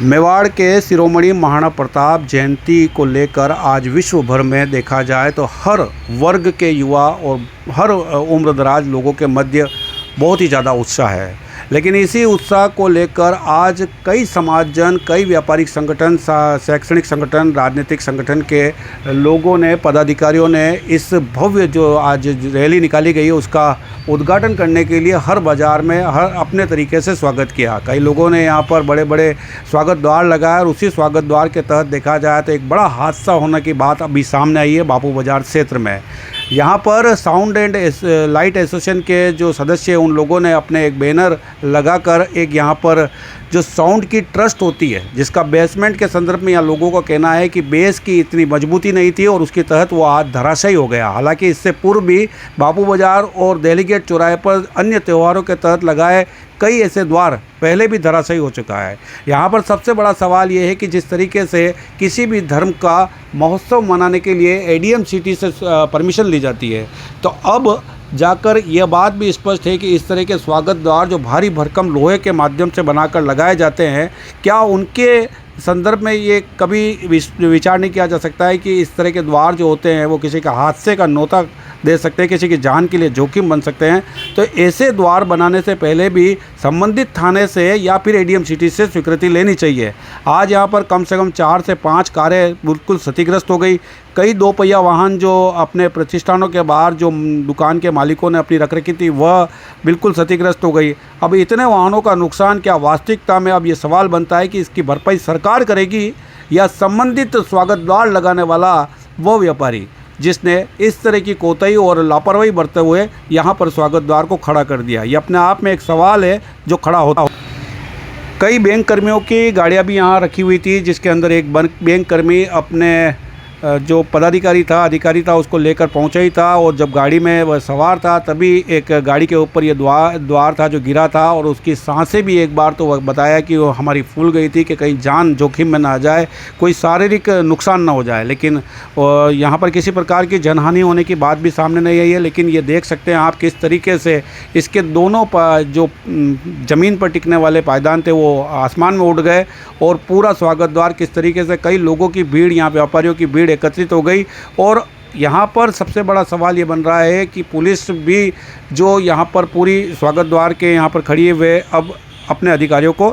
मेवाड़ के शिरोमणि महाराणा प्रताप जयंती को लेकर आज विश्व भर में देखा जाए तो हर वर्ग के युवा और हर उम्रदराज लोगों के मध्य बहुत ही ज़्यादा उत्साह है। लेकिन इसी उत्साह को लेकर आज कई समाजजन, कई व्यापारिक संगठन, शैक्षणिक संगठन, राजनीतिक संगठन के लोगों ने, पदाधिकारियों ने इस भव्य जो आज रैली निकाली गई है उसका उद्घाटन करने के लिए हर बाज़ार में हर अपने तरीके से स्वागत किया। कई लोगों ने यहाँ पर बड़े बड़े स्वागत द्वार लगाए और उसी स्वागत द्वार के तहत देखा जाए तो एक बड़ा हादसा होने की बात अभी सामने आई है बापू बाज़ार क्षेत्र में। यहाँ पर साउंड एंड लाइट एसोसिएशन के जो सदस्य हैं उन लोगों ने अपने एक बैनर लगाकर एक यहाँ पर जो साउंड की ट्रस्ट होती है जिसका बेसमेंट के संदर्भ में यहाँ लोगों का कहना है कि बेस की इतनी मजबूती नहीं थी और उसके तहत वो आज धराशायी हो गया। हालांकि इससे पूर्व भी बापू बाज़ार और दिल्ली गेट चौराहे पर अन्य त्योहारों के तहत लगाए कई ऐसे द्वार पहले भी धराशायी हो चुका है। यहाँ पर सबसे बड़ा सवाल ये है कि जिस तरीके से किसी भी धर्म का महोत्सव मनाने के लिए एडीएम सिटी से परमिशन ली जाती है, तो अब जाकर यह बात भी स्पष्ट है कि इस तरह के स्वागत द्वार जो भारी भरकम लोहे के माध्यम से बनाकर लगाए जाते हैं, क्या उनके संदर्भ में ये कभी विचार नहीं किया जा सकता है कि इस तरह के द्वार जो होते हैं वो किसी का हादसे का न्योता दे सकते हैं, किसी की जान के लिए जोखिम बन सकते हैं। तो ऐसे द्वार बनाने से पहले भी संबंधित थाने से या फिर एडीएम सिटी से स्वीकृति लेनी चाहिए। आज यहाँ पर कम से कम 4 से 5 कारें बिल्कुल क्षतिग्रस्त हो गई। कई 2 पहिया वाहन जो अपने प्रतिष्ठानों के बाहर जो दुकान के मालिकों ने अपनी रख रखी थी वह बिल्कुल क्षतिग्रस्त हो गई। अब इतने वाहनों का नुकसान क्या वास्तविकता में अब ये सवाल बनता है कि इसकी भरपाई सरकार करेगी या संबंधित स्वागत द्वार लगाने वाला वो व्यापारी जिसने इस तरह की कोताही और लापरवाही बरतते हुए यहाँ पर स्वागत द्वार को खड़ा कर दिया। ये अपने आप में एक सवाल है जो खड़ा होता है। कई बैंक कर्मियों की गाड़ियाँ भी यहाँ रखी हुई थी जिसके अंदर एक बैंक कर्मी अपने जो पदाधिकारी था, अधिकारी था, उसको लेकर पहुंचा ही था और जब गाड़ी में वह सवार था तभी एक गाड़ी के ऊपर ये द्वार था जो गिरा था और उसकी सांसें भी एक बार तो वह बताया कि वो हमारी फूल गई थी कि कहीं जान जोखिम में ना आ जाए, कोई शारीरिक नुकसान ना हो जाए। लेकिन यहाँ पर किसी प्रकार की जनहानि होने की बात भी सामने नहीं आई है। लेकिन ये देख सकते हैं आप किस तरीके से इसके दोनों जो ज़मीन पर टिकने वाले पायदान थे वो आसमान में उड़ गए और पूरा स्वागत द्वार किस तरीके से कई लोगों की भीड़, यहाँ व्यापारियों की भीड़ एकत्रित हो गई। और यहाँ पर सबसे बड़ा सवाल ये बन रहा है कि पुलिस भी जो यहाँ पर पूरी स्वागत द्वार के यहाँ पर खड़ी है वे अब अपने अधिकारियों को